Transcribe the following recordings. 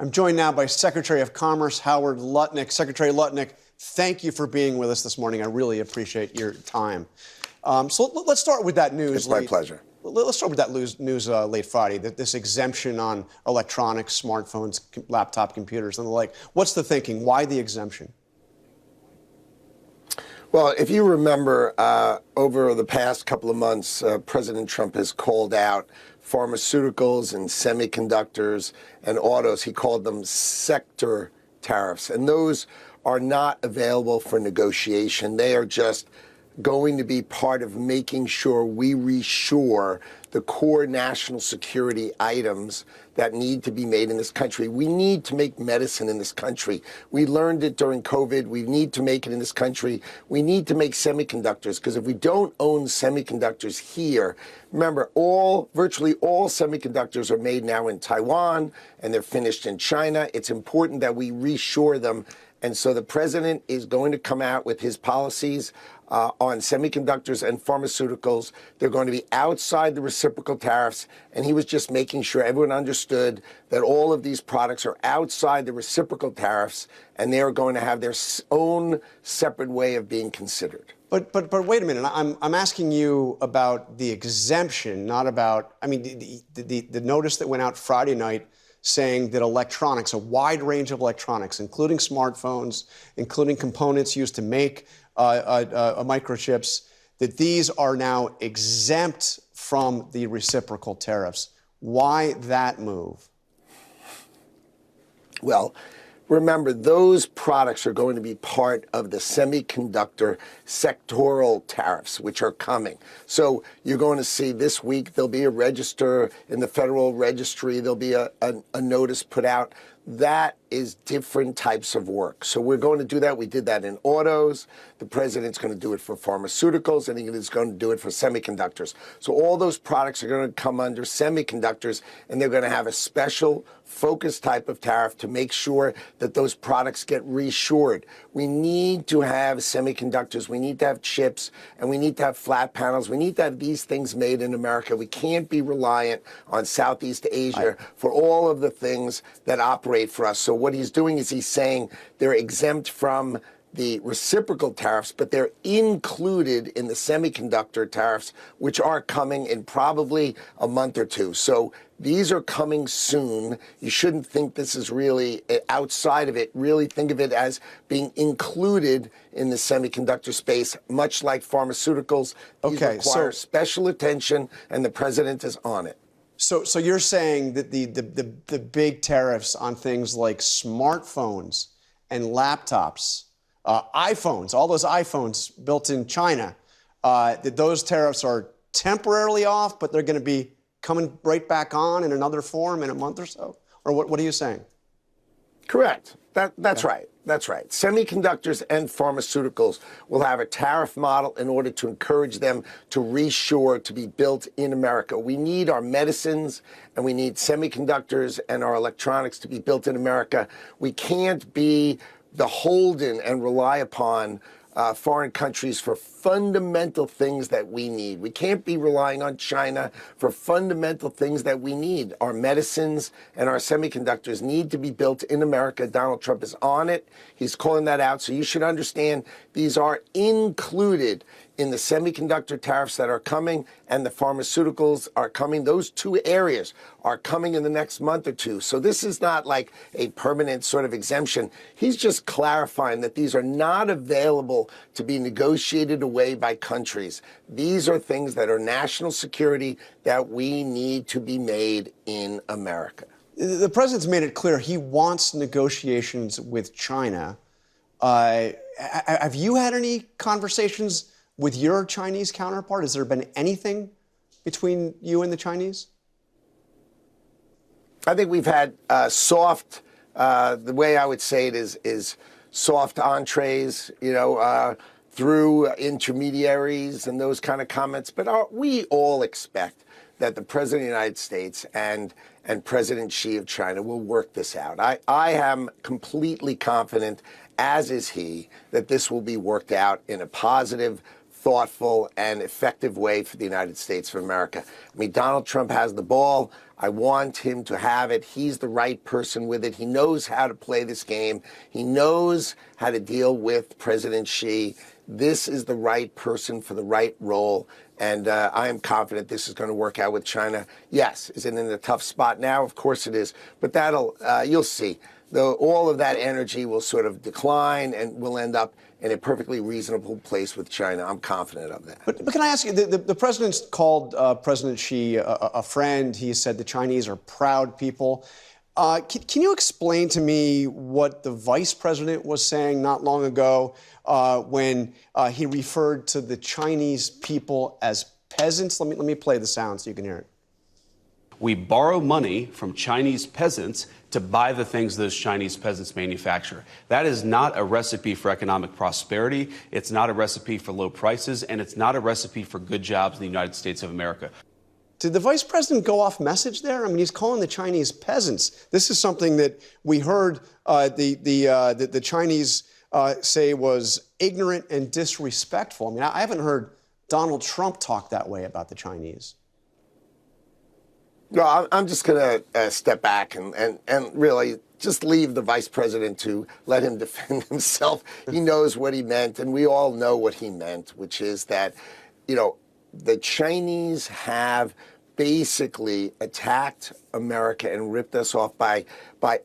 I'm joined now by Secretary of Commerce Howard Lutnick. Secretary Lutnick, thank you for being with us this morning. I really appreciate your time. So let's start with that news. It's my pleasure. Let's start with that news late Friday, that this exemption on electronics, smartphones, laptop computers, and the like. What's the thinking? Why the exemption? Well, if you remember, over the past couple of months, President Trump has called out pharmaceuticals and semiconductors and autos. He called them sector tariffs, and those are not available for negotiation. They are just going to be part of making sure we reshore the core national security items that need to be made in this country. We need to make medicine in this country. We learned it during COVID. We need to make it in this country. We need to make semiconductors, because if we don't own semiconductors here, remember, virtually all semiconductors are made now in Taiwan and they're finished in China. It's important that we reshore them. And so the president is going to come out with his policies on semiconductors and pharmaceuticals. They're going to be outside the reciprocal tariffs. And he was just making sure everyone understood that all of these products are outside the reciprocal tariffs, and they are going to have their own separate way of being considered. But wait a minute. I'm asking you about the exemption, not about, I mean, the notice that went out Friday night saying that electronics, a wide range of electronics, including smartphones, including components used to make microchips, that these are now exempt from the reciprocal tariffs. Why that move? Well, remember, those products are going to be part of the semiconductor sectoral tariffs, which are coming. So you're going to see this week there'll be a register in the Federal Registry. There'll be a notice put out. That is different types of work. So we're going to do that. We did that in autos. The president's going to do it for pharmaceuticals, and he's going to do it for semiconductors. So all those products are going to come under semiconductors, and they're going to have a special focused type of tariff to make sure that those products get reshored. We need to have semiconductors. We need to have chips, and we need to have flat panels. We need to have these things made in America. We can't be reliant on Southeast Asia for all of the things that operate for us. So what he's doing is he's saying they're exempt from the reciprocal tariffs, but they're included in the semiconductor tariffs, which are coming in probably a month or two. So these are coming soon. You shouldn't think this is really outside of it. Really think of it as being included in the semiconductor space, much like pharmaceuticals. These require special attention, and the president is on it. So you're saying that the big tariffs on things like smartphones and laptops, iPhones, all those iPhones built in China, that those tariffs are temporarily off, but they're going to be coming right back on in another form in a month or so? Or what are you saying? Correct. That's right. That's right. Semiconductors and pharmaceuticals will have a tariff model in order to encourage them to reshore, to be built in America. We need our medicines, and we need semiconductors and our electronics to be built in America. We can't be beholden and rely upon foreign countries for fundamental things that we need. We can't be relying on China for fundamental things that we need. Our medicines and our semiconductors need to be built in America. Donald Trump is on it. He's calling that out. So you should understand these are included in the semiconductor tariffs that are coming, and the pharmaceuticals are coming. Those two areas are coming in the next month or two. So this is not like a permanent sort of exemption. He's just clarifying that these are not available to be negotiated away by countries. These are things that are national security that we need to be made in America. The president's made it clear he wants negotiations with China. Have you had any conversations with your Chinese counterpart? Has there been anything between you and the Chinese? I think we've had soft, the way I would say it is soft entrees, through intermediaries and those kind of comments. But we all expect that the President of the United States and President Xi of China will work this out. I am completely confident, as is he, that this will be worked out in a positive, thoughtful, and effective way for the United States of America. I mean, Donald Trump has the ball. I want him to have it. He's the right person with it. He knows how to play this game. He knows how to deal with President Xi. This is the right person for the right role. And I am confident this is going to work out with China. Yes, is it in a tough spot now? Of course it is. But that'll, you'll see. Though all of that energy will sort of decline and we'll end up in a perfectly reasonable place with China. I'm confident of that. But can I ask you, the president's called President Xi a friend. He said the Chinese are proud people. Can you explain to me what the vice president was saying not long ago when he referred to the Chinese people as peasants? Let me play the sound so you can hear it. We borrow money from Chinese peasants to buy the things those Chinese peasants manufacture. That is not a recipe for economic prosperity. It's not a recipe for low prices, and it's not a recipe for good jobs in the United States of America. Did the vice president go off message there? I mean, he's calling the Chinese peasants. This is something that we heard the Chinese say was ignorant and disrespectful. I mean, I haven't heard Donald Trump talk that way about the Chinese. No, I'm just going to step back and really just leave the vice president to let him defend himself. He knows what he meant, and we all know what he meant, which is that, you know, the Chinese have basically attacked America and ripped us off by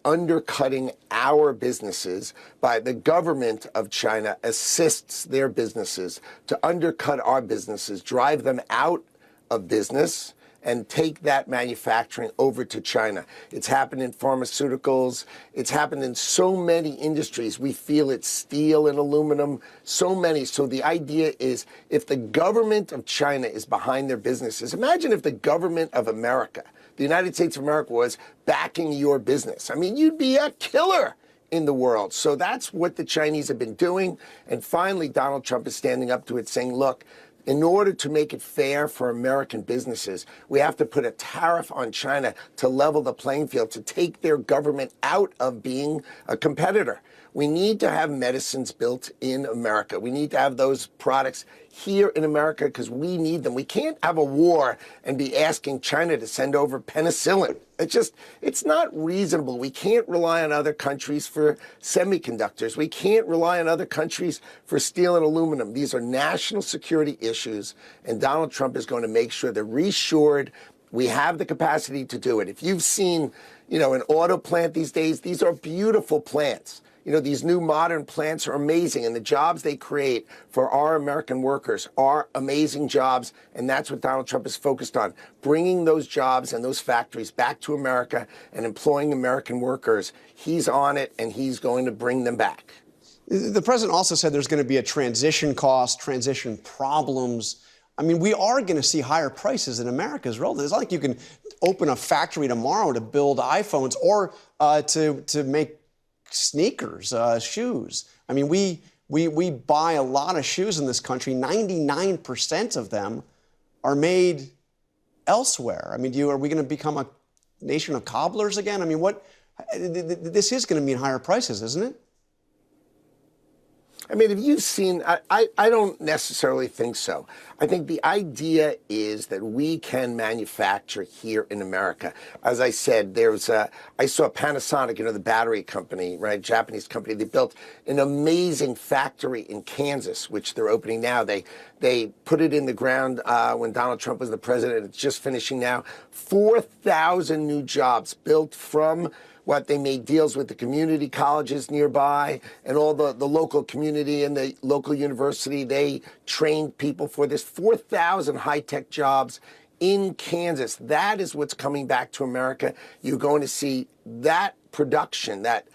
undercutting our businesses. By the government of China assists their businesses to undercut our businesses, drive them out of business, and take that manufacturing over to China. It's happened in pharmaceuticals. It's happened in so many industries. We feel it, steel and aluminum, so many. So the idea is, if the government of China is behind their businesses, imagine if the government of America, the United States of America, was backing your business. I mean, you'd be a killer in the world. So that's what the Chinese have been doing. And finally, Donald Trump is standing up to it, saying, look, in order to make it fair for American businesses, we have to put a tariff on China to level the playing field, to take their government out of being a competitor. We need to have medicines built in America. We need to have those products here in America because we need them. We can't have a war and be asking China to send over penicillin. It's not reasonable. We can't rely on other countries for semiconductors. We can't rely on other countries for steel and aluminum. These are national security issues, and Donald Trump is going to make sure they're reassured. We have the capacity to do it. If you've seen, an auto plant these days, these are beautiful plants. These new modern plants are amazing, and the jobs they create for our American workers are amazing jobs, and that's what Donald Trump is focused on, bringing those jobs and those factories back to America and employing American workers. He's on it, and he's going to bring them back. The president also said there's going to be a transition cost, transition problems. I mean, we are going to see higher prices in America as well. It's not like you can open a factory tomorrow to build iPhones or to make sneakers, shoes. I mean, we buy a lot of shoes in this country. 99% of them are made elsewhere. I mean, are we going to become a nation of cobblers again? I mean, this is going to mean higher prices, isn't it? I mean, have you seen, I don't necessarily think so. I think the idea is that we can manufacture here in America. As I said, I saw Panasonic, the battery company, right, Japanese company. They built an amazing factory in Kansas, which they're opening now. They put it in the ground when Donald Trump was the president. It's just finishing now. 4,000 new jobs built from what they made deals with the community colleges nearby and all the local community and the local university. They trained people for this. 4,000 high-tech jobs in Kansas. That is what's coming back to America. You're going to see that production, that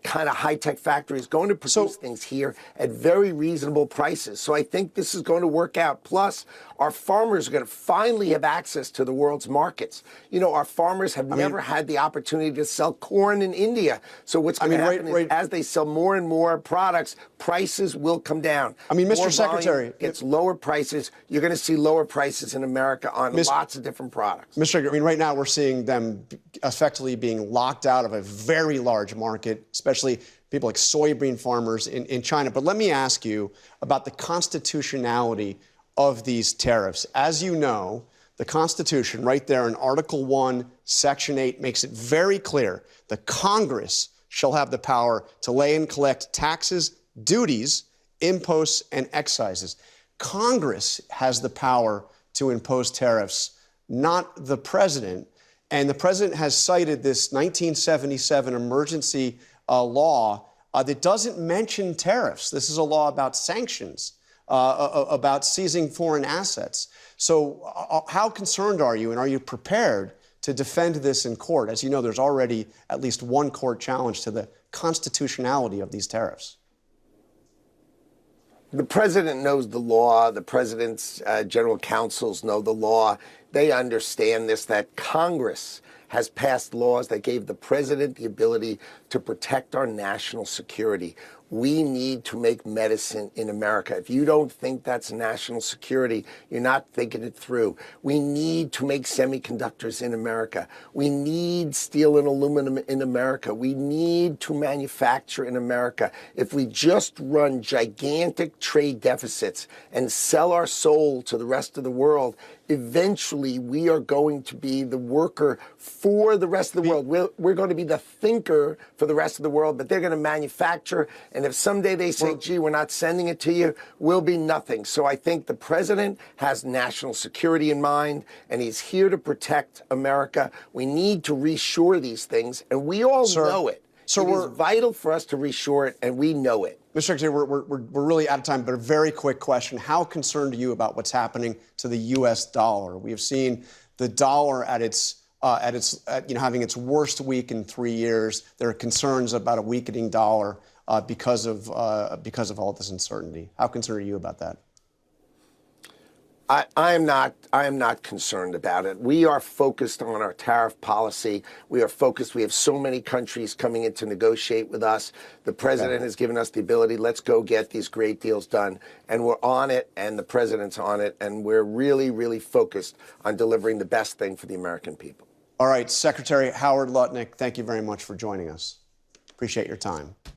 kind of high-tech factory is going to produce things here at very reasonable prices. So I think this is going to work out. Plus, Our farmers are going to finally have access to the world's markets. You know, our farmers have never had the opportunity to sell corn in India. So what's going to happen is as they sell more and more products, prices will come down. I mean, Mr. More Secretary, volume gets lower prices. You're going to see lower prices in America on lots of different products. Mr. Secretary, I mean, right now we're seeing them effectively being locked out of a very large market, especially people like soybean farmers in China. But let me ask you about the constitutionality of these tariffs. As you know, the Constitution, right there in Article 1, Section 8, makes it very clear that Congress shall have the power to lay and collect taxes, duties, imposts, and excises. Congress has the power to impose tariffs, not the president. And the president has cited this 1977 emergency law that doesn't mention tariffs. This is a law about sanctions, about seizing foreign assets. So how concerned are you, and are you prepared to defend this in court? As you know, there's already at least one court challenge to the constitutionality of these tariffs. The president knows the law. The president's general counsels know the law. They understand this, that Congress has passed laws that gave the president the ability to protect our national security. We need to make medicine in America. If you don't think that's national security, you're not thinking it through. We need to make semiconductors in America. We need steel and aluminum in America. We need to manufacture in America. If we just run gigantic trade deficits and sell our soul to the rest of the world, eventually we are going to be the worker for the rest of the world. We're going to be the thinker for the rest of the world, but they're going to manufacture. And if someday they say, gee, we're not sending it to you, we'll be nothing. So I think the president has national security in mind, and he's here to protect America. We need to reshore these things, and we all know it. So it is vital for us to reshore it, and we know it. Mr. Secretary, we're really out of time, but a very quick question. How concerned are you about what's happening to the U.S. dollar? We have seen the dollar at having its worst week in 3 years. There are concerns about a weakening dollar because of all this uncertainty. How concerned are you about that? I am not concerned about it. We are focused on our tariff policy. We are focused. We have so many countries coming in to negotiate with us. The president has given us the ability, let's go get these great deals done. And we're on it, and the president's on it, and we're really, really focused on delivering the best thing for the American people. All right, Secretary Howard Lutnick, thank you very much for joining us. Appreciate your time.